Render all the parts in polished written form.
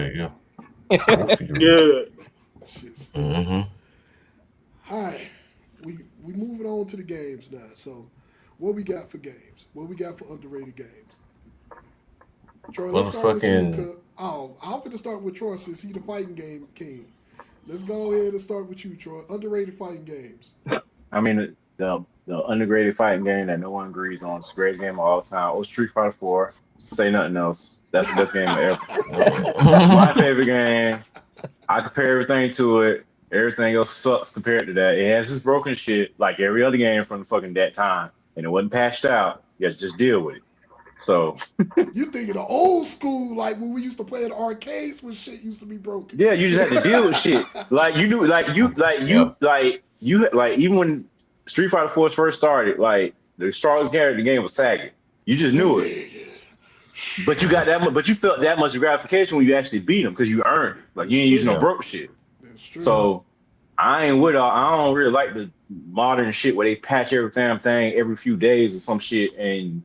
Yeah. Yeah. Shit stupid. Mm-hmm. All right, we moving on to the games now. So, what we got for games? What we got for underrated games? Troy, let's start with you. Motherfucking. Cause I'm going to start with Troy since he the fighting game king. Let's go ahead and start with you, Troy. Underrated fighting games. I mean, the underrated fighting game that no one agrees on. It's the greatest game of all time. Oh, Street Fighter 4. Say nothing else. That's the best game ever. It's my favorite game. I compare everything to it. Everything else sucks compared to that. It has this broken shit like every other game from the fucking that time, and it wasn't patched out. You have to just deal with it. So You thinking the old school, like when we used to play in arcades when shit used to be broken. yeah, you just had to deal with shit. Like you knew, Yeah. like even when Street Fighter 4 first started, like the strongest character in the game was Sagat. You just Oh knew it. yeah, yeah. But you got that much, but you felt that much gratification when you actually beat him because you earned it. Like you That's ain't using true. no Yeah. broke shit. That's true. So I ain't with all. I don't really like the modern shit where they patch every damn thing every few days or some shit and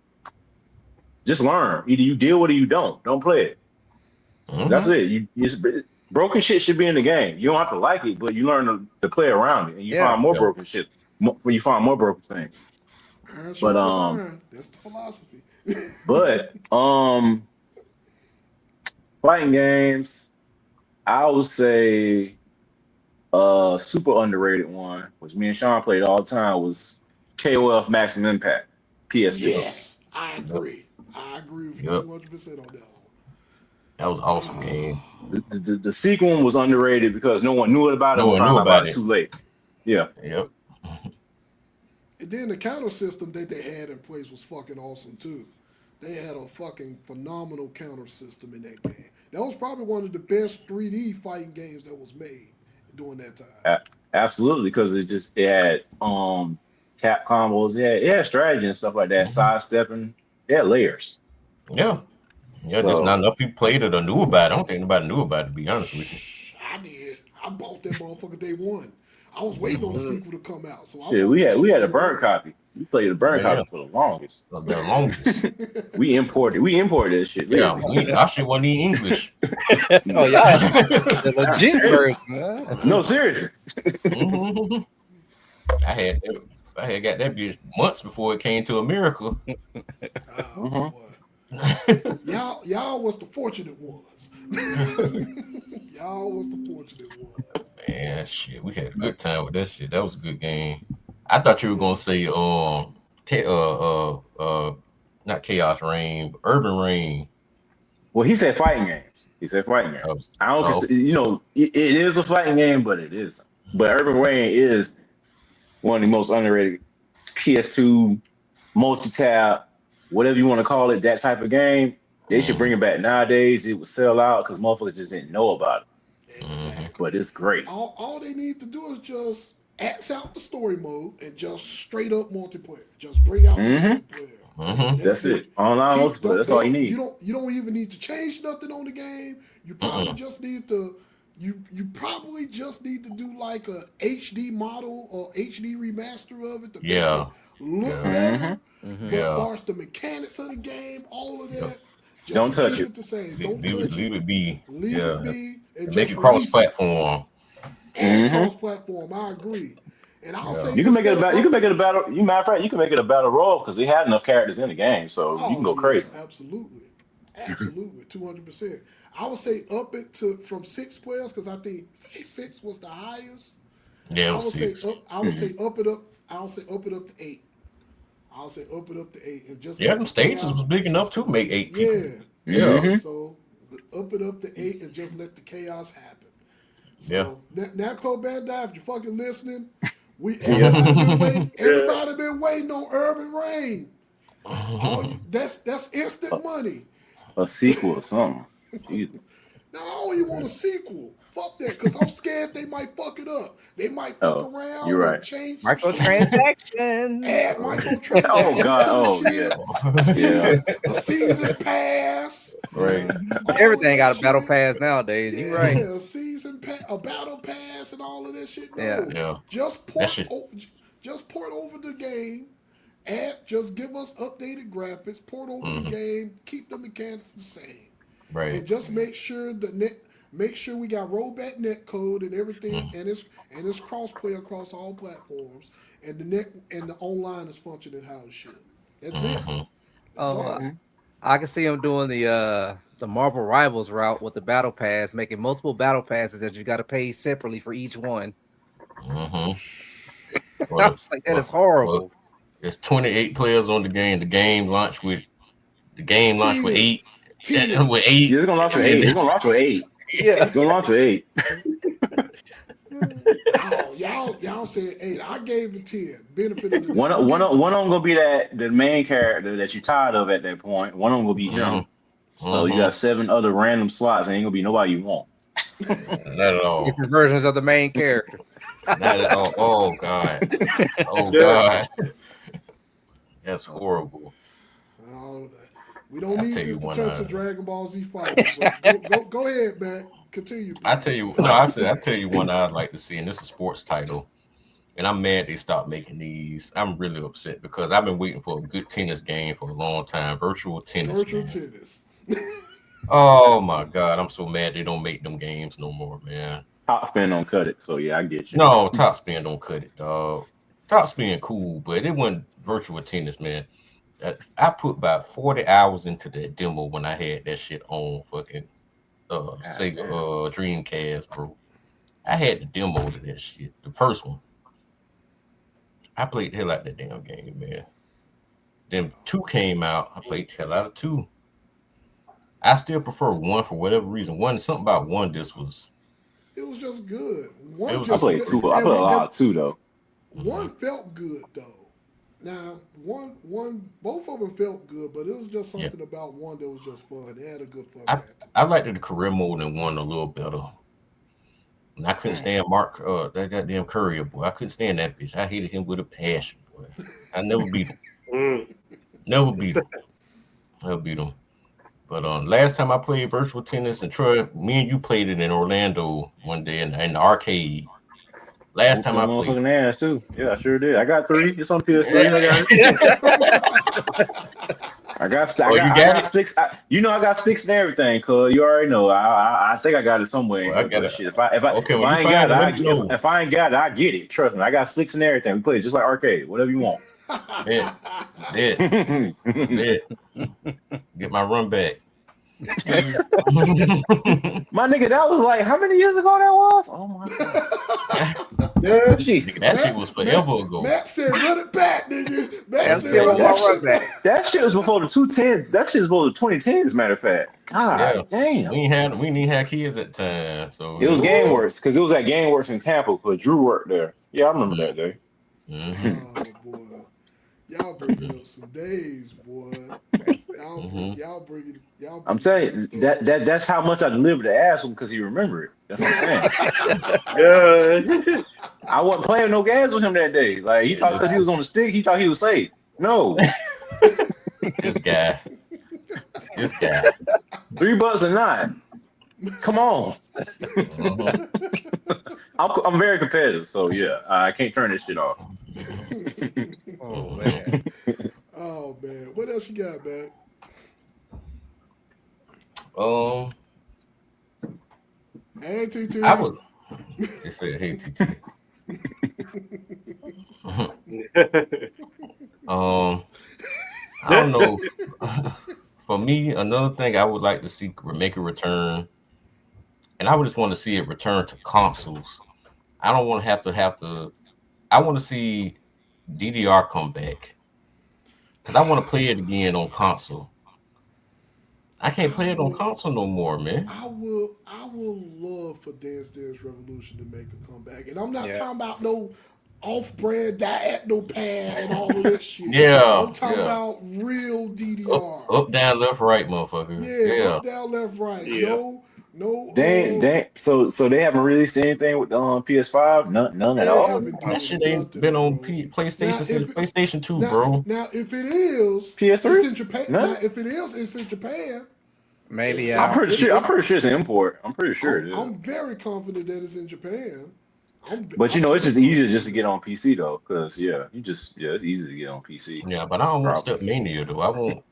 just learn. Either you deal with it or you don't. Don't play it. That's Mm-hmm. it. Broken shit should be in the game. You don't have to like it, but you learn to play around it and you Yeah. find more Yeah. broken shit. When you find more broken things. Iron But sharpens iron. That's the philosophy. but fighting games. I would say super underrated one, which me and Sean played all the time, was KOF Maximum Impact PS2. Yes, I Yep. agree. I agree with you Yep. 200% on that That was an awesome game. one. The sequel one was underrated because no one knew about it No and we one knew found out about about it it. too late. Yeah. Yep. And then the counter system that they had in place was fucking awesome too. They had a fucking phenomenal counter system in that game. That was probably one of the best 3D fighting games that was made during that time. Absolutely, because it had tap combos, it had strategy and stuff like that, Hmm. sidestepping, it had layers. Yeah. Yeah. Just not So enough people played it or knew about it. I don't think nobody knew about it, to be honest with you. I did. I bought that motherfucker day one. I was waiting on the Hmm. Mm. sequel to come out, so I shit, bought we that had we shit had a day burn one. copy. We played a burn Yeah. Yeah. copy for the longest. The longest. We imported that shit Yeah. literally. Our shit wasn't even English. Oh, y'all had the legit version. Huh? No, seriously. Hmm. I had that, I had got that bitch months before it came to America. Oh Hmm. boy. Y'all was the fortunate ones. Y'all was the fortunate ones. Man, shit, we had a good time with that shit. That was a good game. I thought you were Yeah. gonna say not Chaos Rain, but Urban Rain. Well, he said fighting games. He said fighting Oh, games. I don't oh, consider, it is a fighting game, but it isn't. But Urban Reign is one of the most underrated PS2 multi-tab, whatever you want to call it, that type of game. They should bring mm-hmm, it back nowadays. It would sell out because motherfuckers just didn't know about it. mm-hmm. But Exactly. it's great. All they need to do is just X out the story mode and just straight up multiplayer. Just bring out the Hmm. multiplayer. Mm-hmm. That's That's it. it. Online Keep multiplayer. don't That's they all you don't need. you don't even need to change nothing on the game. You probably Mm-mm. just need to you probably just need to do like a HD model or HD remaster of it to make it Yeah, look yeah, better. Hmm. But yeah, far as the mechanics of the game, all of yeah. that, Don't just touch keep it. it the same. Leave, Don't leave it, touch it. leave it be. Leave it Yeah, be and and make just it release it. cross-platform. And Hmm. cross-platform, I agree. And I'll Yeah. say You can make it instead of about. You can make it a battle. You matter of fact, you can make it a battle royal because they had enough characters in the game, so you can oh go yeah, crazy. absolutely, absolutely, 200%. I would say up it to from 6 players because I think six was the highest. Yeah, it I was would say six. up. I would Hmm. say up it up. I'll say up it up to eight. I'll say up it up to eight and just Yeah, let them the stages chaos. was big enough to make 8 people. Yeah, Yeah, yeah. Hmm. So up it up to eight and just let the chaos happen. yeah. So Napco Bandai, if you're fucking listening, we Yep. everybody been waiting. Yeah. Everybody been waiting on Urban Rain. That's A, instant money. a sequel or something. Jesus. Now I don't even want a sequel. Fuck that, cause I'm scared they might fuck it up. They might fuck Oh, you're around and right. change some shit. Microtransactions. Add Oh microtransactions God. to the Oh yeah. shit. A Yeah. season pass. Right. All of Everything that got a battle shit. pass nowadays. You right. Yeah, a battle pass, and all of that shit. Yeah. No, Yeah, just that port, shit. just port over the game. Add, just give us updated graphics. Port over the Hmm. game. Keep the mechanics the same. Right. and just make sure make sure we got rollback net code and everything, and it's crossplay across all platforms, and the net and the online is functioning how it should. That's it. Mm-hmm. That's Oh, all. I can see him doing the Marvel Rivals route with the battle pass, making multiple battle passes that you got to pay separately for each one. Mm-hmm. I was like, that is horrible. There's 28 players on the game. The game launched with 8. 10. With 8. Yeah, it's gonna launch with 8. It's gonna launch with 8. Yeah. It's gonna launch with 8. Oh, y'all said 8. I gave it 10. Benefit of the One doubt. of them gonna be the main character that you're tired of at that point. One of them gonna be him. So you got 7 other random slots, and ain't gonna be nobody you want. Not at all. Different versions of the main character. Not at all. Oh God. Oh Yeah. God. That's horrible. Oh, we don't I'll need tell this you to one, turn to Dragon Ball Z Fighters. Go ahead, man. Continue. I tell you, no, I tell you one I'd like to see, and this is a sports title. And I'm mad they stopped making these. I'm really upset because I've been waiting for a good tennis game for a long time. Virtual tennis. Virtual man. tennis. Oh my God, I'm so mad they don't make them games no more, man. Top spin don't cut it. So yeah, I get you. No, Top Spin don't cut it, dog. Top Spin cool, but it wasn't virtual tennis, man. I put about 40 hours into that demo when I had that shit on fucking Sega Dreamcast, bro. I had the demo to that shit, the first one. I played the hell out of that damn game, man. Then 2 came out. I played the hell out of 2. I still prefer 1 for whatever reason. Something about 1 this was. It was just good. I played 2. I played a lot of 2 though. 1 felt good though. Now both of them felt good, but it was just something about 1 that was just fun. It had a good fun factor. I liked the career mode in 1 a little better. And I couldn't stand Mark, that goddamn Courier boy. I couldn't stand that bitch. I hated him with a passion, boy. I never beat him. Never beat him. But last time I played virtual tennis, and Troy, me and you played it in Orlando one day in the arcade. Last time I played, motherfucking ass too. Yeah, I sure did. I got 3. It's on PS3. I got it. I got sticks. I got sticks and everything. Cause you already know. I think I got it somewhere. Well, I got it. Shit. If I ain't got it, I get it. Trust me. I got sticks and everything. We play it just like arcade. Whatever you want. Yeah. Get my run back. My nigga, that was like how many years ago that was? Oh my God. Yeah. Jeez. That shit was forever ago. Matt said, "Run it back, nigga." Matt said, still "Run that shit back. back." That shit was before the 210. That shit was before the 2010s, as a matter of fact. God damn. We didn't even have kids at the time. So It was GameWorks, because it was at GameWorks in Tampa, because Drew worked there. Yeah, I remember that day. Mm-hmm. Oh boy, y'all bringing up some days, boy. Y'all. I'm telling you, that's how much I delivered to ask him because he remembered it. That's what I'm saying. Yeah. I wasn't playing no games with him that day. Like he thought because he was on the stick, he thought he was safe. No. This guy. $3 a night. Come on. I'm very competitive, so yeah, I can't turn this shit off. Oh man. Oh man, what else you got, man? Hey, TT. I would. They said, "Hey, TT." I don't know. For me, another thing I would like to see make a return, and I would just want to see it return to consoles. I don't want to have to. I want to see DDR come back because I want to play it again on console. I can't play it on console no more, man. I will love for Dance Dance Revolution to make a comeback, and I'm not Yeah. talking about no off-brand diagonal pad and all of that shit. Yeah, I'm talking about real DDR. Up, down, left, right, motherfucker. Yeah, Yeah. up, down, left, right. Yeah. No. So they haven't released anything with PS5? None at all. haven't That done shit ain't nothing, been on bro. PlayStation Now, since if- PlayStation 2, Now, bro. now, if it is, PS3? it's in Japan. No? Now, if it is, it's in Japan. Maybe I'm pretty sure it's an import. I'm pretty sure it is. I'm very confident that it's in Japan. But it's just easier just to get on PC though, because it's easy to get on PC. Yeah, but I don't want Probably. Step Mania though. I want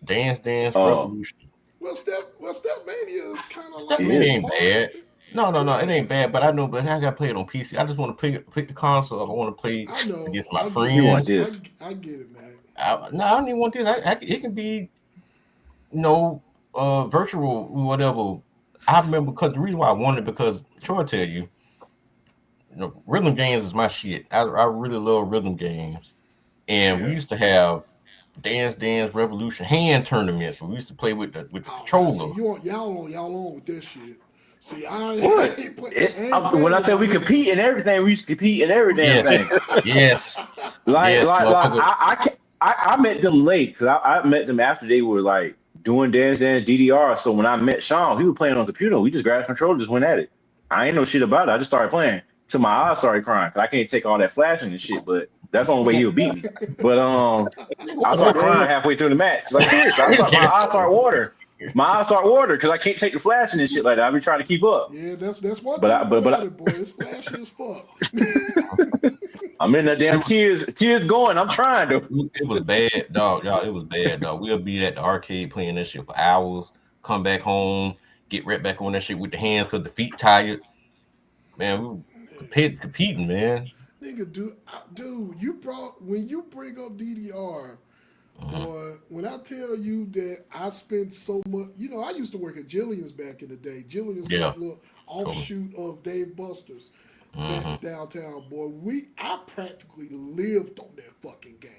Dance Oh. Revolution. Well, Stepmania is kind of like It a ain't part. bad. No, it Yeah. ain't bad. But I know, but I gotta play it on PC. I just want to pick the console up. I want to play I know. against my I get You it. want friends. this? I get it, man. No, I don't even want this. It can be, you know, virtual whatever. I remember because the reason why I wanted because Troy tell you, rhythm games is my shit. I really love rhythm games, and we Yeah. used to have Dance Revolution hand tournaments. Where we used to play with the Oh, now see controller. y'all on with this shit. See, I What? ain't, I ain't When playing I with said my we hand. compete and everything, we used to compete in every damn Yes, thing. yes, Like, yes, like, like motherfucker. I met them late because I met them after they were like doing Dance Dance DDR. So when I met Sean, he was playing on the computer. We just grabbed the controller, just went at it. I ain't know shit about it. I just started playing till my eyes started crying because I can't take all that flashing and shit. But that's the only way he'll beat me. But Nigga, I what start the crying fuck? halfway through the match. Like seriously, my eyes start watering. My eyes start watering because I can't take the flashing and shit like that. I be trying to keep up. Yeah, that's one But thing about but it, boy. It's flashy as fuck. I'm in that damn tears going. I'm trying to. It was bad, dog. Y'all, it was bad, dog. We'll be at the arcade playing that shit for hours. Come back home, get right back on that shit with the hands because the feet tired. Man, we were competing, man. Nigga, dude, when you bring up DDR, Mhm. boy, when I tell you that I spent so much, I used to work at Jillian's back in the day. Jillian's Yeah, that little told me. offshoot of Dave Buster's back Hmm. downtown, boy. I practically lived on that fucking game.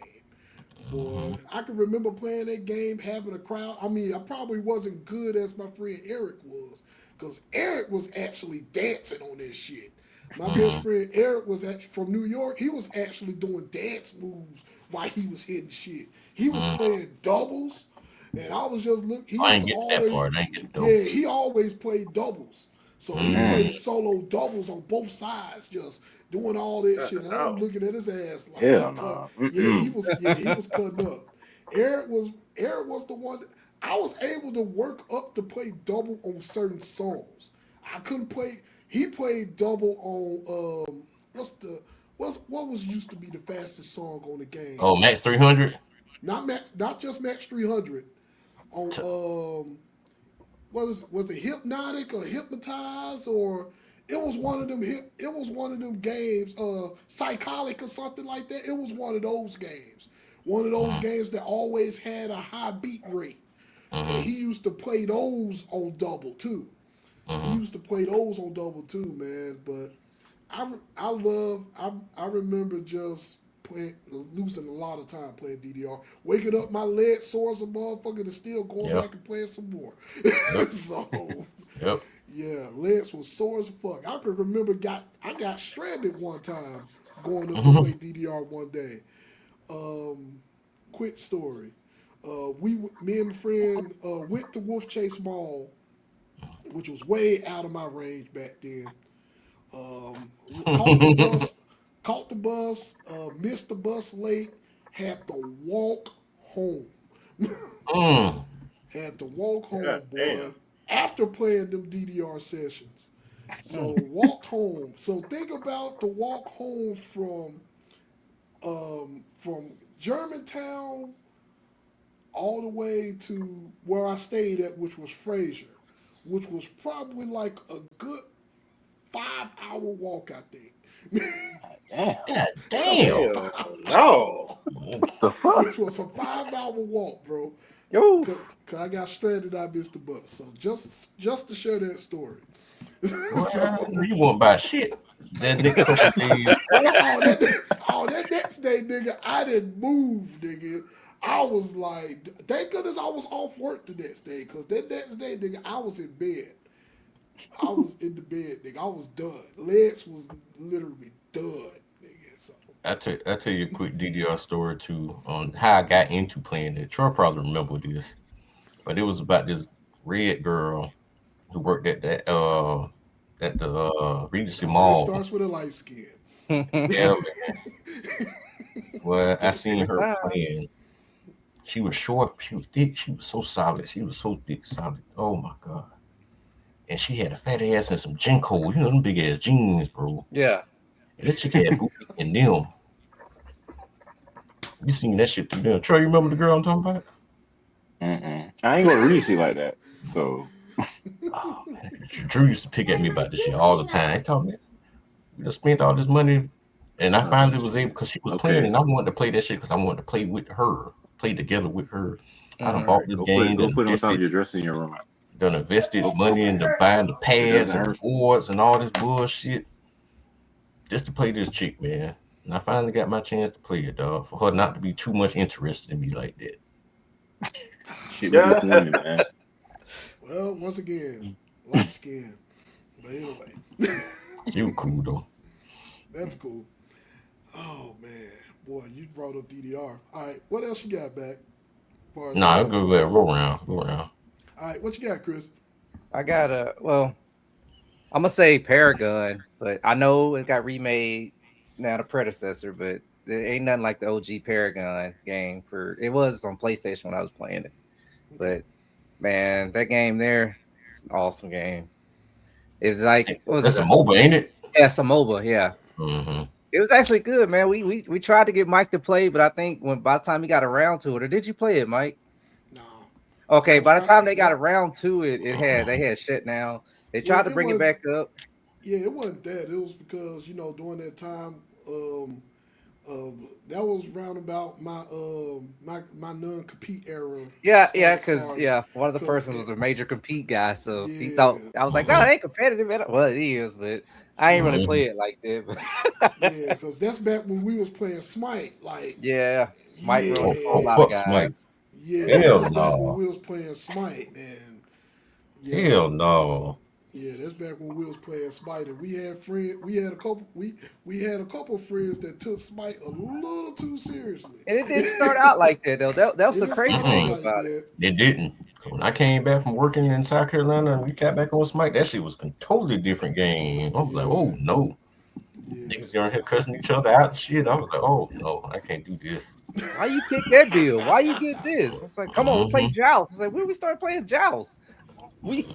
Hmm. Boy, I can remember playing that game, having a crowd. I mean, I probably wasn't good as my friend Eric was, because Eric was actually dancing on this shit. My best Hmm. friend Eric from New York. He was actually doing dance moves while he was hitting shit. He was Hmm. playing doubles, and I was just look. He I used ain't to get that always, far. I ain't get the yeah, doubles. he always played doubles. So he Hmm. played solo doubles on both sides, just doing all that shit. And I'm No. looking at his ass like he Hell cut. no. Yeah, he Mm-mm. was. Yeah, he was cutting up. Eric was the one. I was able to work up to play double on certain songs. I couldn't play. He played double on what was used to be the fastest song on the game. Oh, Max 300. Not just Max 300 on was it Hypnotic or Hypnotize, or it was one of them games, Psychotic or something like that. It was one of those games. One of those Hmm. games that always had a high beat rate. And Hmm. he used to play those on double too. He Hmm. used to play those on double too, man. But I remember just playing, losing a lot of time playing DDR. Waking up, my leg sore as a motherfucker, and still going Yep. back and playing some more. Yep. So Yep. yeah, legs was sore as fuck. I can remember I got stranded one time going up to Hmm. play DDR one day. Quick story. Me and a friend went to Wolf Chase Mall, which was way out of my range back then. Um, caught the bus, missed the bus late, had to walk home. Mm. Had to walk God home, boy, damn. after playing them DDR sessions. So walked home. So think about the walk home from Germantown all the way to where I stayed at, which was Fraser, which was probably like a good 5 hour walk, I think. Damn. God That was a damn. Hell 5 hour no. walk. The fuck? Which was a 5 hour walk, bro. Yo, Cause I got stranded, I missed the bus. So just to share that story. Well, So you won't buy shit. That next couple of days. that next day, nigga, I didn't move, nigga. I was like, thank goodness I was off work the next day, cause that next day, nigga, I was in bed. I was in the bed, nigga. I was done. Legs was literally done, nigga. So I tell you a quick DDR story too on how I got into playing it. Troy probably remember this, but it was about this red girl who worked at the Regency it Mall. starts with a light skin. Yeah, well, I seen her wow. playing. She was short, she was thick, she was so solid. She was so thick, solid. Oh my god. And she had a fat ass and some Jenko, them big ass jeans, bro. Yeah. And this chick had booty in them. You seen that shit through there. Troy, you remember the girl I'm talking about? Mm-mm. I ain't going to read shit like that. So Oh, man. Drew used to pick at me about this shit all the time. He told me, you just spent all this money. And I finally was able, because she was playing, and I wanted to play that shit because I wanted to play with her, play together with her. I done Mhm. bought this game, go done put on top of invested, your dressing room. done invested money into buying the It pads doesn't and the hurt. boards and all this bullshit just to play this chick, man. And I finally got my chance to play it, dog. For her not to be too much interested in me like that. Shit be disappointing, man. Well, once again, light skin. But anyway, She was cool though. that's cool. Oh man, boy, you brought up DDR. All right, what else you got back? As far as Nah, I'll games go go? there. Roll around. Go around. All right, what you got, Chris? I got well, I'm gonna say Paragon, but I know it got remade now, the predecessor, but there ain't nothing like the OG Paragon game. It was on PlayStation when I was playing it. But man, that game there, it's an awesome game. It was like, what was That's it? a MOBA, ain't it? Yeah, it's a MOBA, yeah. Mm-hmm. It was actually good, man. We tried to get Mike to play, but I think by the time he got around to it, or did you play it, Mike? No. Okay, That's by the right. time they got That, around to it, they had shit now. They well, tried to it bring it wasn't. back up. Yeah, it wasn't that. It was because during that time, that was round about my non compete era. Yeah, because Started. one of the Cause persons was a major compete guy, so he thought yeah, I was like, no, it ain't competitive. Well, it is, but I ain't really yeah, play it like that. yeah. Because that's back when we was playing Smite. Like, Yeah, Smite yeah, really for a Oh, lot of fuck Smite. guys. yeah. Hell That's back when no. we was playing Smite, and yeah, Hell no. yeah. That's back when we was playing Smite, and we had friends. We had a couple friends that took Smite a little too seriously. And it didn't start out like that though. That was It the didn't crazy start out thing Mm-mm. like about it. that. It didn't. When I came back from working in South Carolina and we got back on Smite, that shit was a totally different game. I was like, Yeah, oh no. yeah. Niggas So around here cussing each other out and shit. I was like, oh no, I can't do this. Why you pick that bill? Why you get this? It's like, come on, we play Mm-hmm. Joust. It's like, when we started playing Joust? We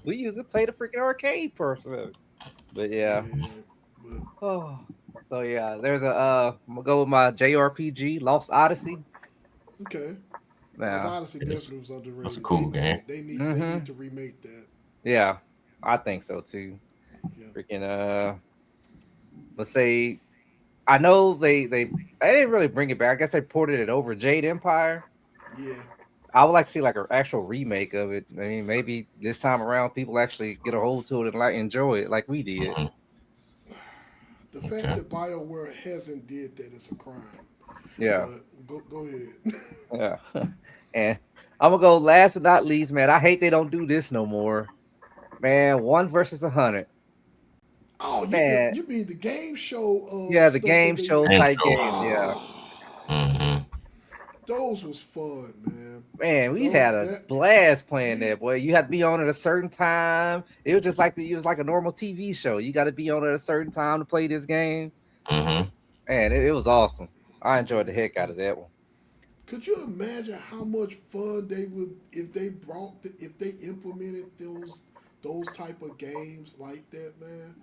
we used to play the freaking arcade person. But yeah. yeah, but Oh, so yeah, there's I'm gonna go with my JRPG Lost Odyssey. okay. Lost Yeah. Odyssey It's, definitely was it's a underrated. cool game. They need to remake that. Yeah, I think so too. Yeah. Freaking let's say I know they didn't really bring it back. I guess they ported it over Jade Empire. Yeah. I would like to see like an actual remake of it. I mean, maybe this time around people actually get a hold to it and like enjoy it like we did. Mhm. The fact Okay. that BioWare hasn't did that is a crime. Yeah, But go ahead. yeah. And I'm gonna go last but not least, man. I hate they don't do this no more. Man, 1 versus 100. Oh, Man, you mean the game show yeah, the stuff that game they show use? Game type show. games, yeah. Oh, Mm-hmm. those was fun, man. Man, we Those had a that blast playing we that, boy. You had to be on at a certain time. It was just like it was like a normal TV show. You got to be on at a certain time to play this game. Mm-hmm. Man, it was awesome. I enjoyed the yeah. heck out of that one. Could you imagine how much fun they would if they implemented those type of games like that, man?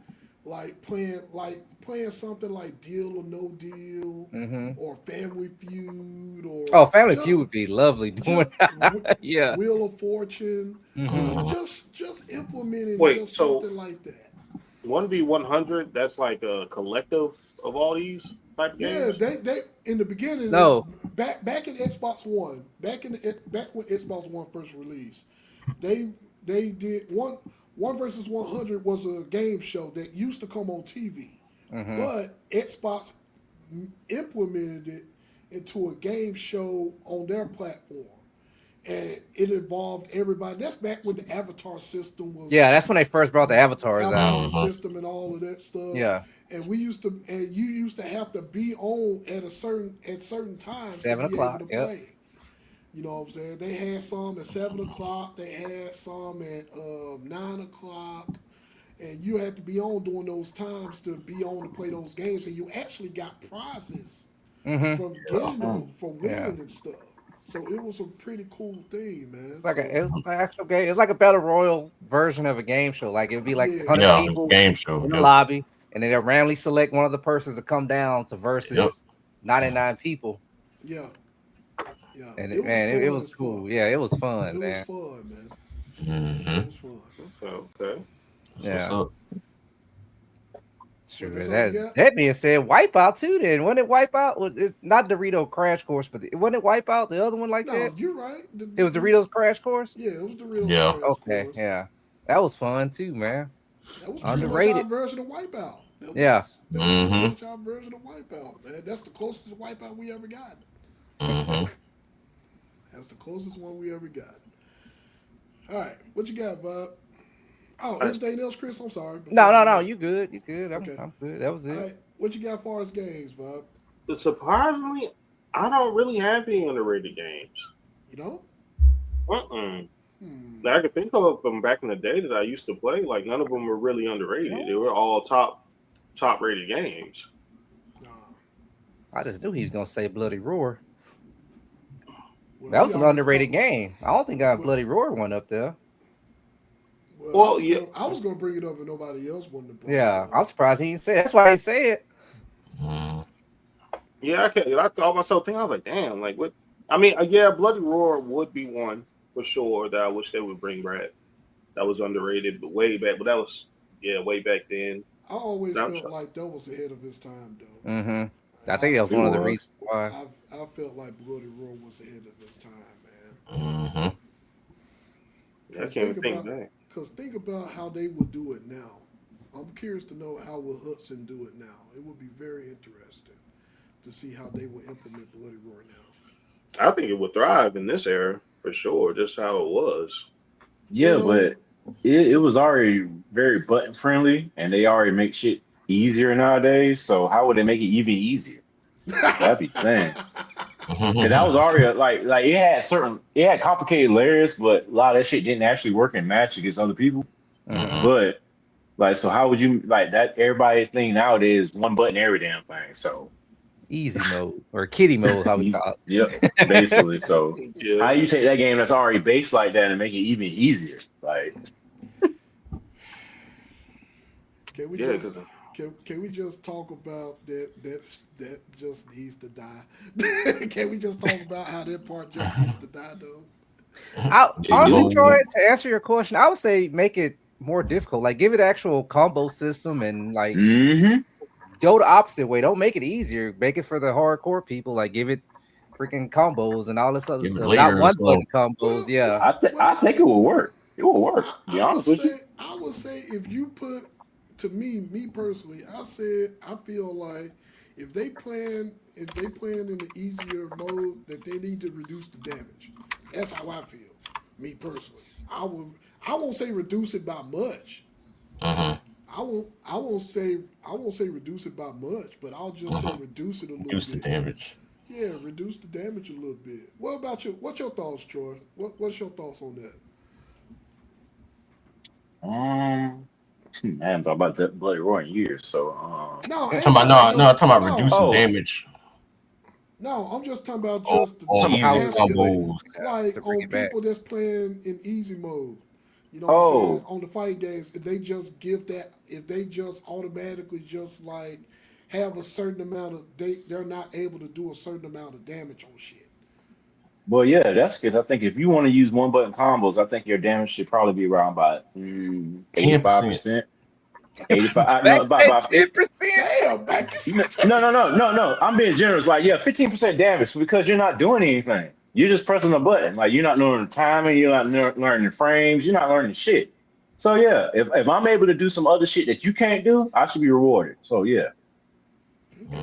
Like playing something like Deal or No Deal Mm-hmm. or Family Feud or Oh, Family just Feud would be lovely doing just that. Yeah. Wheel of Fortune. Mm-hmm. Mm-hmm. Just implementing Wait, just so something like that. 1v100, that's like a collective of all these type of Yeah, games? they in the beginning No. back in Xbox One, back when Xbox One first released, they did one versus 100 was a game show that used to come on TV, Mm-hmm. but Xbox implemented it into a game show on their platform, and it involved everybody. That's back when the Avatar system was Yeah, that's when they first brought the avatars out. Avatar Mm-hmm. system and all of that stuff. Yeah. And you used to have to be on at certain times to 7 be able o'clock. to Yep. play. You know what I'm saying? They had some at 7 o'clock. They had some at 9 o'clock, and you had to be on during those times to be on to play those games. And you actually got prizes Mm-hmm. from getting those, from winning Yeah. and stuff. So it was a pretty cool thing, man. It's like So, it was an actual game. It's like a battle royal version of a game show. Like it'd be like yeah, 100 Yeah, people game show. in the Yep. lobby, and then they'll randomly select one of the persons to come down to Yep. versus 99 people. yeah, yeah. And It was man, fun it was as cool. fuck. Yeah, it was It fun, was man. fun, man. Mm-hmm. It was fun. Okay. Yeah. So, Sure. That's all you got? That being said, Wipeout too. Then wasn't it Wipeout? It's not Dorito Crash Course, but wasn't it Wipeout? The other one like No, that? you're right. It was Doritos Crash Course. Yeah, it was Doritos Yeah. Crash Okay, Course. yeah, that was fun too, man. That was pretty Underrated. much our version of Wipeout. That was, Yeah. That was pretty Mhm. much our version of Wipeout, man. That's the closest to Wipeout we ever got. mm-hmm. That's the closest one we ever got. All right, what you got, Bob? Oh, right. anything else, Chris? I'm sorry. No. You good? You good? Okay. I'm good. That was All it. right, what you got as far as games, Bob? Surprisingly, I don't really have any underrated games. You know? Mm-mm. Hmm. I could think of from back in the day that I used to play. Like none of them were really underrated. They were all top rated games. Nah. I just knew he was gonna say Bloody Roar. Well, That was we an already underrated talked- game. I don't think I Well- Bloody Roar one up there. Well, yeah. I was gonna bring it up and nobody else wanted to bring Yeah, it I'm up. surprised he didn't say it. That's why he said it. Mm-hmm. Yeah, I thought myself thinking, I was like, damn, like what? I mean, yeah, Bloody Roar would be one for sure that I wish they would bring back. That was underrated, but way back. But that was way back then. I always Now- felt like that was ahead of his time, though. Mm-hmm. I think that was one of the reasons why. I felt like Bloody Roar was ahead of his time, man. Mm-hmm. Yeah, I can't even think back. Because think about how they would do it now. I'm curious to know how will Hudson do it now. It would be very interesting to see how they will implement Bloody Roar now. I think it would thrive in this era for sure, just how it was. Yeah, Well, but it was already very button friendly, and they already make shit easier nowadays. So how would they make it even easier? That'd be the thing. And that was already like it had complicated layers, but a lot of that shit didn't actually work and match against other people. Mhm. But like, so how would you like that? Everybody's thing nowadays is one button every damn thing. So Easy mode or kitty mode, how we call it. yep, basically. So how Yeah, you take that game that's already based like that and make it even easier? Like, Can we yeah. just 'Cause can we just talk about that just needs to die? Can we just talk about how that part just needs to die, though? Honestly, Yeah. Troy, to answer your question, I would say make it more difficult. Like give it actual combo system and like go the opposite way. Don't make it easier. Make it for the hardcore people. Like give it freaking combos and all this other Give it stuff. layers Not one of- button combos. Yeah. I think it will work. It will work. To be honest with you. I would say if you put, to me personally, I feel like if they playing in the easier mode, that they need to reduce the damage. That's how I feel. Me personally, I won't say reduce it by much. Mm-hmm. I won't say reduce it by much, but I'll just say reduce it a little Reduce the bit. damage. Yeah, reduce the damage a little bit. What about you? What's your thoughts, Troy? What's your thoughts on that? I haven't thought about that Bloody Roar in years. So No, Talking about reducing damage. No, I'm just talking about Oh, just oh, the easy aspect, combos. like To bring on it back. people that's playing in easy mode. You know what I'm saying? Oh. On the fighting games, if they just give that, if they just automatically just like have a certain amount of, they're not able to do a certain amount of damage on shit. well, yeah, that's because I think if you want to use one button combos, I think your damage should probably be around about 85%. 85. No, about 10%. Damn, man, you said no. I'm being generous. Like, yeah, 15% damage because you're not doing anything. You're just pressing a button. Like, you're not learning the timing. You're not learning the frames. You're not learning shit. So yeah, if I'm able to do some other shit that you can't do, I should be rewarded. So yeah,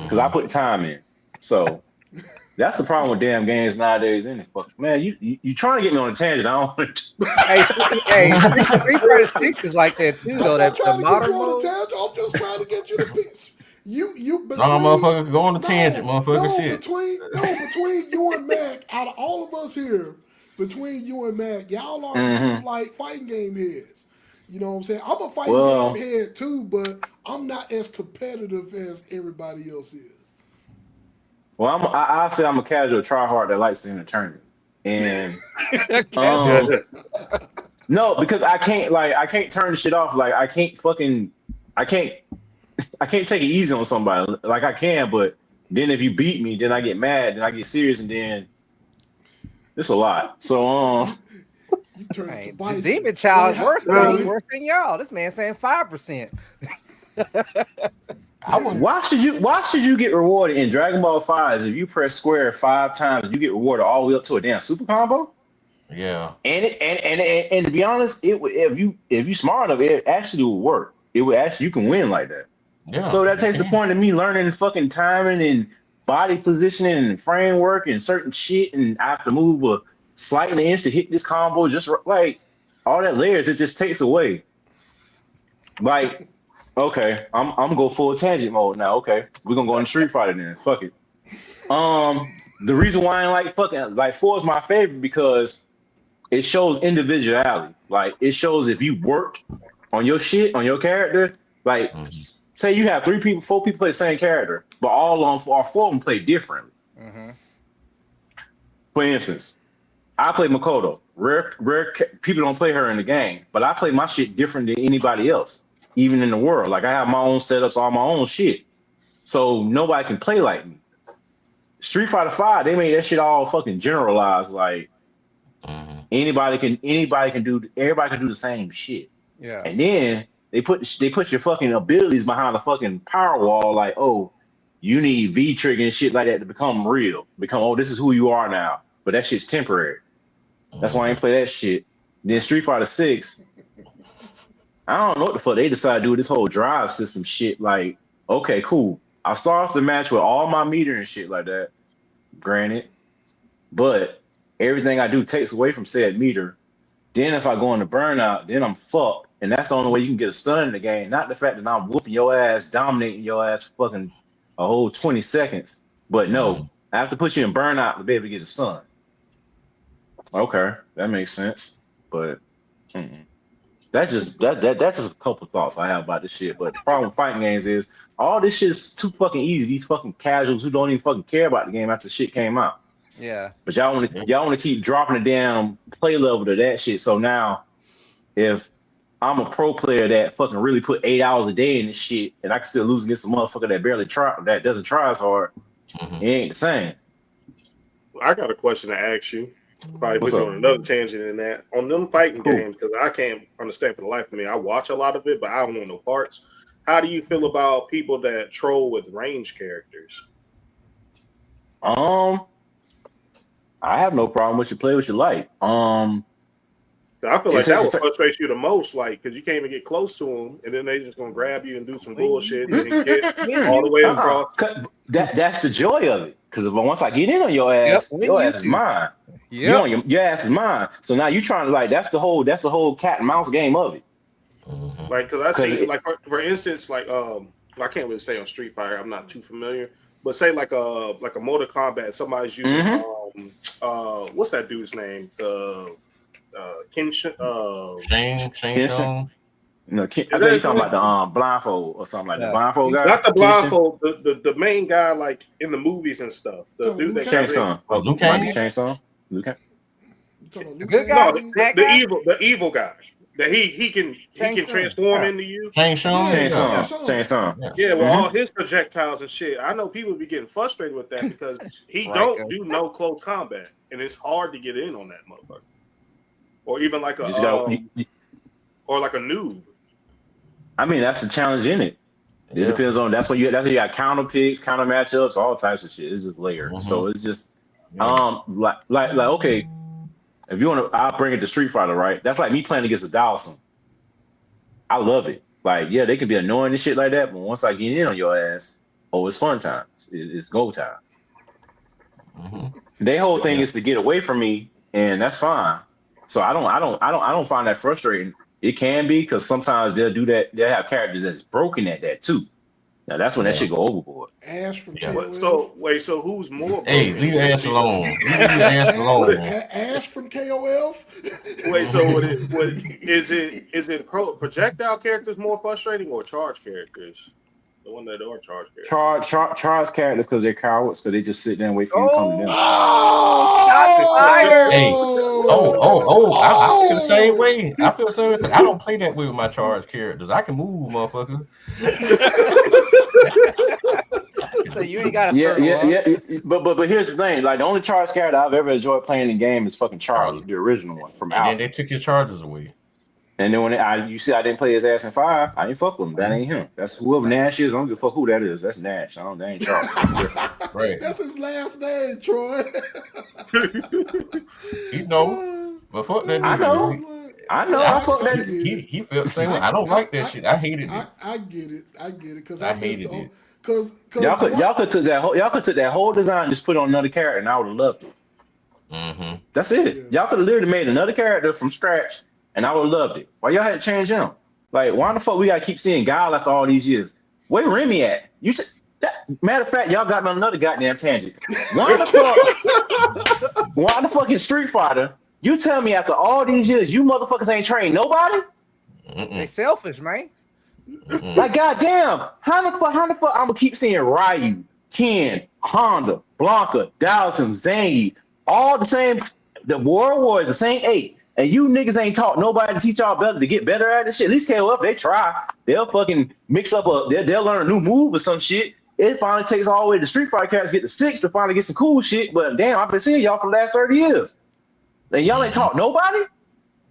because I put time in. So that's the problem with damn games nowadays. Any fuck man, you trying to get me on a tangent? I don't want to. Hey, Street Fighter 6 is like that too, I'm though. not That the trying to get modern you on mode. a tangent. I'm just trying to get you to piece. You between, No, motherfucker, go on a tangent, motherfucker. no, Shit. between you and Mac, out of all of us here, between you and Mac, y'all are the two like fighting game heads. You know what I'm saying? I'm a fighting game head too, but I'm not as competitive as everybody else is. Well, I say I'm a casual tryhard that likes seeing a tournament, and no, because I can't turn the shit off. Like I can't take it easy on somebody. Like I can, but then if you beat me, then I get mad, then I get serious, and then it's a lot. So You turn Hey, into the Bison. Demon Child is Boy, worse, boy, worse than y'all. This man saying 5%. I wouldn't. Why should you get rewarded in Dragon Ball FiVe if you press square 5 times, you get rewarded all the way up to a damn super combo? Yeah. And to be honest, if you smart enough, it actually will work. It would actually you can win like that. Yeah. So that you takes the can. point of me learning fucking timing and body positioning and framework and certain shit, and I have to move a slight an inch to hit this combo. Just like all that layers, it just takes away. Like, okay, I'm gonna go full tangent mode now. Okay, we're gonna go on Street Fighter then. Fuck it. The reason why I like fucking like 4 is my favorite because it shows individuality. Like it shows if you worked on your shit, on your character. Like say you have 4 people play the same character, but all 4 of them play differently. Mm-hmm. For instance, I play Makoto. Rare people don't play her in the game, but I play my shit different than anybody else, even in the world. Like I have my own setups, all my own shit. So nobody can play like me. Street Fighter 5, they made that shit all fucking generalized. Like everybody can do the same shit. Yeah. And then they put your fucking abilities behind the fucking power wall, like, oh, you need V trigger and shit like that to become real. Oh, this is who you are now. But that shit's temporary. That's why I ain't play that shit. Then Street Fighter 6, I don't know what the fuck they decided to do with this whole drive system shit. Like, okay, cool. I start off the match with all my meter and shit like that, granted. But everything I do takes away from said meter. Then if I go into burnout, then I'm fucked. And that's the only way you can get a stun in the game. Not the fact that I'm whooping your ass, dominating your ass for fucking a whole 20 seconds. But no, I have to put you in burnout to be able to get a stun. Okay, that makes sense. But that's just a couple thoughts I have about this shit. But the problem with fighting games is all this shit is too fucking easy. These fucking casuals who don't even fucking care about the game after the shit came out. Yeah. But y'all want to keep dropping the damn play level to that shit. So now, if I'm a pro player that fucking really put 8 hours a day in this shit, and I can still lose against a motherfucker that doesn't try as hard, it ain't the same. I got a question to ask you. Probably put What's you up? on another tangent in that. On them fighting games, because I can't understand for the life of me. I watch a lot of it, but I don't know no parts. How do you feel about people that troll with range characters? I have no problem with you. Play what you like. I feel It like that takes would a frustrate you the most, like because you can't even get close to them, and then they just gonna grab you and do some bullshit and get all the way across. That's the joy of it. Because once I get in on your ass, your ass is mine. Yeah. Your ass is mine. So now you trying to like that's the whole cat and mouse game of it. Like because I see like for instance like I can't really say on Street Fighter, I'm not too familiar, but say like a Mortal Kombat, somebody's using what's that dude's name? Shane Shang. No, I think you're talking about the blindfold or something like that. Blindfold guy. Not the blindfold, the main guy like in the movies and stuff. The dude that Shang Tsung. Liu Kang. Shang Tsung. Liu Kang. The good guy. No, the evil guy. That he can transform into you. Shang Tsung. Yeah, with all his projectiles and shit. I know people be getting frustrated with that because he don't do no close combat, and it's hard to get in on that motherfucker. Or even like a or like a noob. I mean, that's the challenge in it. It depends on that's what you got counter picks, counter matchups, all types of shit. It's just layered. So it's just like okay, if you want to, I'll bring it to Street Fighter, right? That's like me playing against a Dawson. I love it. Like, yeah, they can be annoying and shit like that, but once I get in on your ass, it's fun times. It's go time. Their whole thing is to get away from me, and that's fine. So I don't find that frustrating. It can be because sometimes they'll do that. They'll have characters that's broken at that too. Now that's when that shit go overboard. Ash from KOF. So who's more? Hey, leave Ash alone. Ash from KOF. Wait, so is it projectile characters more frustrating or charge characters? The one that are charge characters. Charge characters because they're cowards because they just sit there and wait for you to come to them. Hey. I feel the same way. I don't play that way with my charge characters. I can move, motherfucker. So you ain't got to Yeah, turn yeah, on. yeah. But here's the thing. Like the only Charge character I've ever enjoyed playing in game is fucking Charlie, the original one from And then Alpha. they took his charges away. And then when you see I didn't play his ass in 5, I ain't fuck with him. That ain't him. That's whoever Nash is. I don't give a fuck who that is. That's Nash. That ain't Charlie. That's different. Right. That's his last name, Troy. He know. But fuck that I nigga. know. man. I know. I fuck I that. get it. He felt the same way. I don't like that shit. I hated it. I get it. I get it because I I missed hated the it. because Y'all could took that whole design and just put on another character, and I would have loved it. Mm-hmm. That's it. Yeah. Y'all could have literally made another character from scratch, and I would have loved it. Why y'all had to change him? Like, why the fuck we gotta keep seeing Guy after all these years? Where Remy at? Matter of fact, y'all got me on another goddamn tangent. Why the fuck in Street Fighter? You tell me after all these years, you motherfuckers ain't trained nobody? They selfish, man. Like, goddamn, how the fuck I'm gonna keep seeing Ryu, Ken, Honda, Blanca, Dawson, Zangief, all the same, the Warriors, the same 8, and you niggas ain't taught nobody to teach y'all better to get better at this shit. At least KOF, they try. They'll fucking mix up they'll learn a new move or some shit. It finally takes all the way to Street Fighter characters get to 6 to finally get some cool shit. But damn, I've been seeing y'all for the last 30 years. And y'all ain't taught nobody.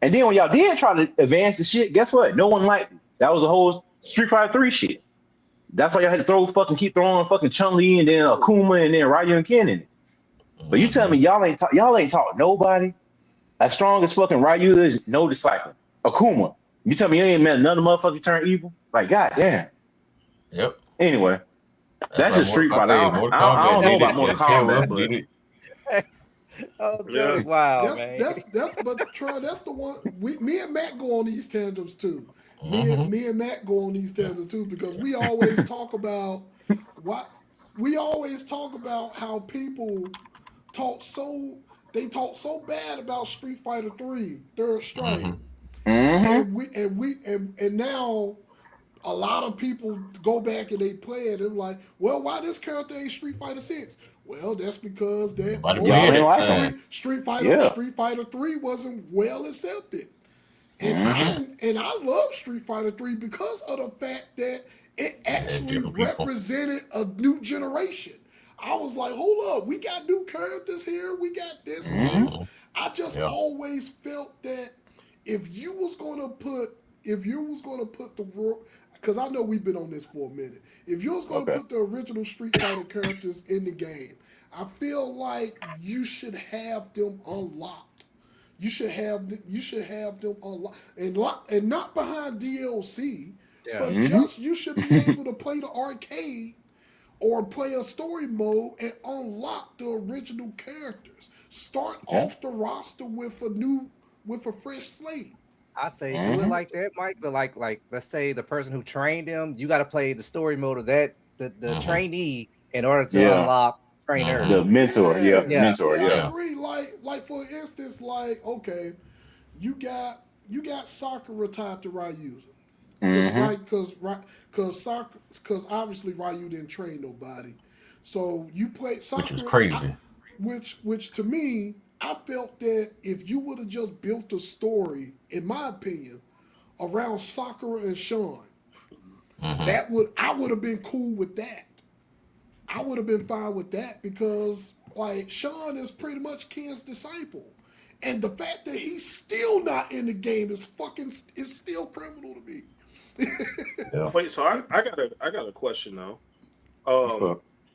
And then when y'all did try to advance the shit, guess what? No one liked it. That was a whole Street Fighter 3 shit. That's why y'all had to keep throwing fucking Chun-Li and then Akuma and then Ryu and Ken in it. But you tell me y'all ain't taught nobody. As strong as fucking Ryu is, no disciple. Akuma, you tell me you ain't met another motherfucker turn evil? Like, goddamn. Yep. Anyway, that's just Street Fighter. I don't know about Mortal Kombat, but Oh, Yeah. wow, man. but Troy, that's the one. Me and Matt go on these tandems too. Mhm. Me and Matt go on these tandems too because we always talk about how people talk so bad about Street Fighter 3 Third Strike, and now a lot of people go back and they play it and like, well, why this character ain't Street Fighter 6? Well, that's because that Nobody most played it. Like that. Street Fighter Yeah. Street Fighter 3 wasn't well accepted. And I love Street Fighter 3 because of the fact that it actually different people. represented a new generation. I was like, hold up, we got new characters here, we got this and this. I just always felt that if you was gonna put the world, because I know we've been on this for a minute. If you was gonna put the original Street Fighter characters in the game, I feel like you should have them unlocked. You should have them unlocked and not behind DLC, but just you should be able to play the arcade or play a story mode and unlock the original characters. Start off the roster with a fresh slate. I say do it like that, Mike. But like let's say the person who trained him, you got to play the story mode of that the trainee in order to unlock trainer. The mentor, mentor. I agree. Like for instance, like okay, you got Sakura tied to Ryu, right? Because obviously Ryu didn't train nobody, so you play Sakura, Which is crazy. Which to me, I felt that if you would have just built a story, in my opinion, around Sakura and Sean, I would have been cool with that. I would have been fine with that because like Sean is pretty much Ken's disciple. And the fact that he's still not in the game is still criminal to me. Wait, so I got a question though.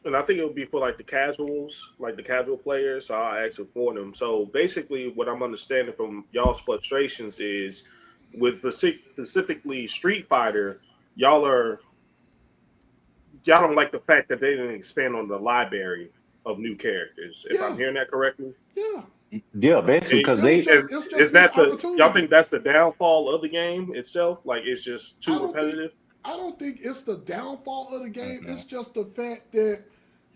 And I think it would be for like the casuals, like the casual players. So I'll ask it for them. So basically, what I'm understanding from y'all's frustrations is with specifically Street Fighter, y'all don't like the fact that they didn't expand on the library of new characters. If I'm hearing that correctly. Yeah, basically because y'all think that's the downfall of the game itself? Like it's just too repetitive? I don't think it's the downfall of the game. It's just the fact that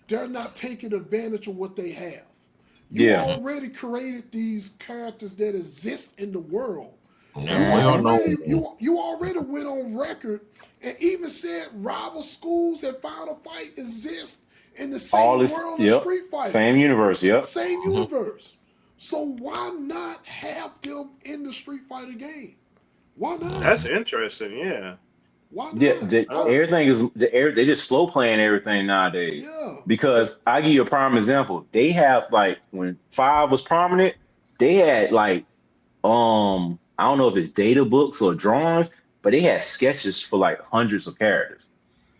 they're not taking advantage of what they have. You already created these characters that exist in the world. You already went on record and even said rival schools and Final Fight exist in the same world as Street Fighter. Same universe, Same universe. So why not have them in the Street Fighter game? Why not? That's interesting, yeah. Why not? Yeah, everything is they just slow playing everything nowadays. Yeah. Because I give you a prime example. They have like when 5 was prominent, they had like I don't know if it's data books or drawings, but they had sketches for like hundreds of characters.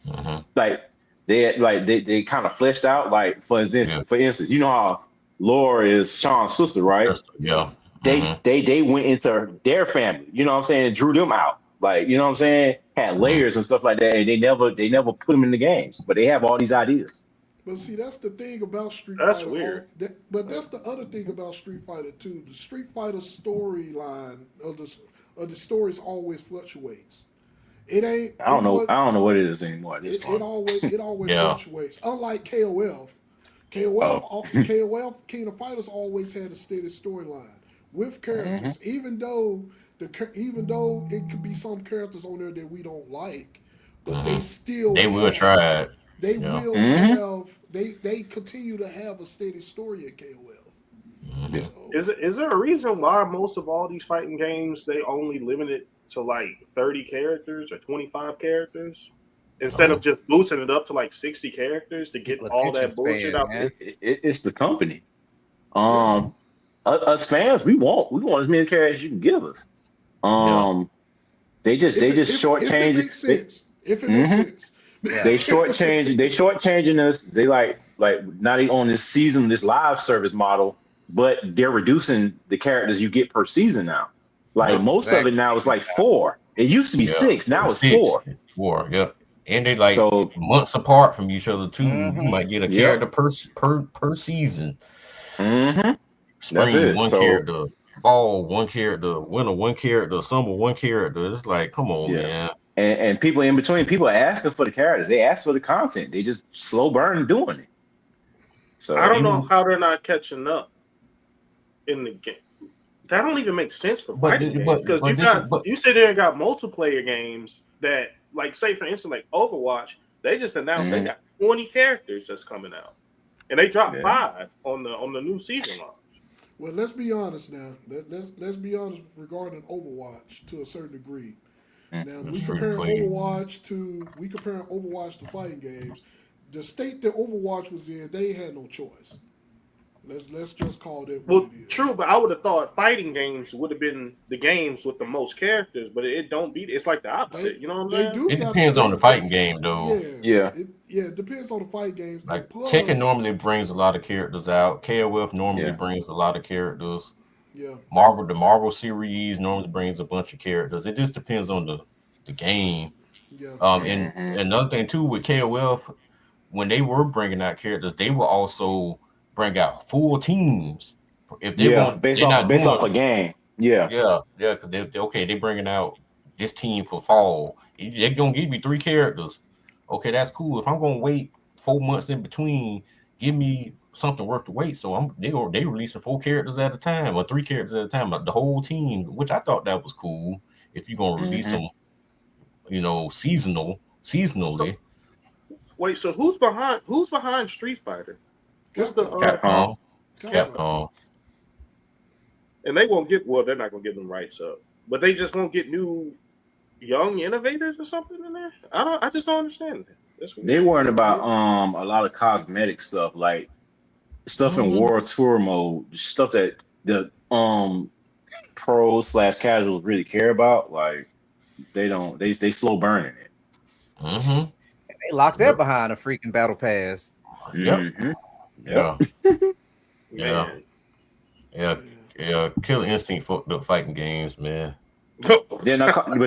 Mm-hmm. Like they had, like they kind of fleshed out. Like for instance, you know how Laura is Sean's sister, right? Yeah. They went into their family, you know what I'm saying, drew them out. Like, you know what I'm saying? Had layers and stuff like that, and they never put them in the games, but they have all these ideas. But see, that's the thing about Street That's Fighter. weird. But that's the other thing about Street Fighter too. The Street Fighter storyline of the stories always fluctuates. It ain't. I don't know what it is anymore at this It point. always Yeah. fluctuates. Unlike KOF, KOF King of Fighters always had a steady storyline with characters, even though it could be some characters on there that we don't like, but they still They will try it. They Yeah. will have they continue to have a steady story at KOF. Mhm. So, Is there a reason why most of all these fighting games they only limit it to like 30 characters or 25 characters instead of just boosting it up to like 60 characters to get all that Attention bullshit span, out man. there? It's the company. Us fans, we want as many characters as you can give us. They just shortchange it. If it makes sense. They shortchanging us. They like not even on this season, this live service model, but they're reducing the characters you get per season now. Like most of it now is like 4. It used to be 6. Now it's 4. 4, yeah. And they like So- months apart from each other too. Mhm. You might get a Yep. character per season. Mm-hmm. Spring it. one So- character, fall one character, winter one character, summer one character. It's like, come on, Yeah. man. And people in between, people are asking for the characters. They ask for the content. They just slow burn doing it. So I don't know how they're not catching up in the game. That don't even make sense for But fighting th- games but- because but you sit there and got multiplayer games that, like, say for instance, like Overwatch, they just announced they got 20 characters that's coming out, and they dropped 5 on the new season launch. Well, let's be honest now. Let's be honest regarding Overwatch to a certain degree. Now we That's comparing pretty clean. Overwatch to fighting games. The state that Overwatch was in, they had no choice. Let's just call it what Well, it is. true, but I would have thought fighting games would have been the games with the most characters, but it don't beat. It's like the opposite. You know what I'm They saying? do It got- depends on they- the fighting game, though. Yeah. It depends on the fight games. Like And plus, Tekken normally brings a lot of characters out. KOF normally Yeah. brings a lot of characters. yeah, The Marvel series normally brings a bunch of characters. It just depends on the game. yeah. And another thing too with KOF, when they were bringing out characters, they will also bring out full teams. If they want, based they're not off doing- a game. Yeah. yeah, because they bringing out this team for fall. They're gonna give me 3 characters. Okay, that's cool. If I'm gonna wait 4 months in between, give me something worth the wait. So they releasing 4 characters at a time or 3 characters at a time, the whole team, which I thought that was cool. If you're gonna release them, seasonally. Wait, so who's behind Street Fighter? What's the Capcom. Capcom. Capcom. and they won't get they're not gonna give them rights up, but they just won't get new young innovators or something in there. I just don't understand that. That's weird. They worrying about a lot of cosmetic stuff, like stuff in World Tour mode, stuff that the pros/casuals really care about. Like they don't, they slow burning it. Mm-hmm. They locked that behind a freaking battle pass. Yep. Mhm. Yeah. Man. Yeah. Killer Instinct fucked up fighting games, man. But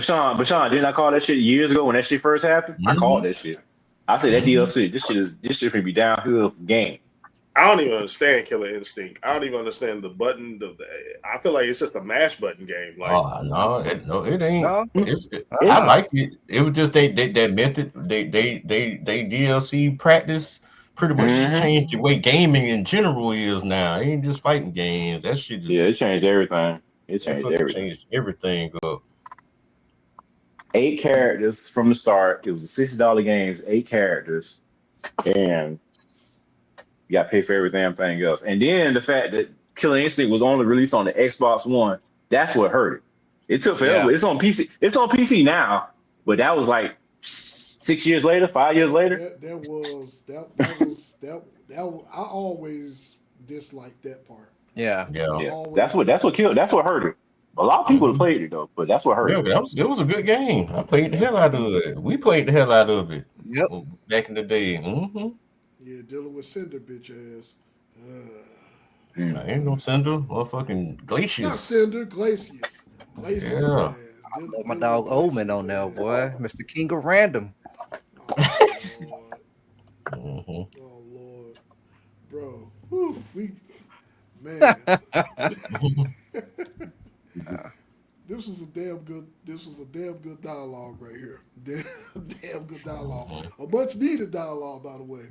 Sean, didn't I call that shit years ago when that shit first happened? I called that shit. I said that DLC, this shit finna be downhill game. I don't even understand Killer Instinct. I don't even understand the button. I feel like it's just a mash button game. Like, No, it ain't. No? I like it. It was just that method. They DLC practice pretty much changed the way gaming in general is now. It ain't just fighting games. That shit just It changed everything. It changed everything. changed everything up. 8 characters from the start. It was a $60 games, 8 characters, and you got to pay for every damn thing else. And then the fact that Killer Instinct was only released on the Xbox One, that's what hurt it. It took forever. Yeah. It's on PC. It's on PC now, But that was like 6 years later, 5 years later. That was I always disliked that part. Yeah. Yeah. I Yeah, always that's what disliked killed. That's what hurt it. A lot of people have played it though, but that's what hurt Yeah, it. but it was a good game. I played the hell out of it. We played the hell out of it Yep. back in the day. Mm-hmm. Yeah, dealing with Cinder bitch ass. I ain't no Cinder, motherfucking Not Glaciers. Cinder, Glacius. Glacius Yeah. ass. My dog Omen on there, boy. Mr. King of Random. Oh Lord. Mm-hmm. Oh Lord. Bro. Whew, man. This was a damn good dialogue right here. Damn good dialogue. A much needed dialogue, by the way.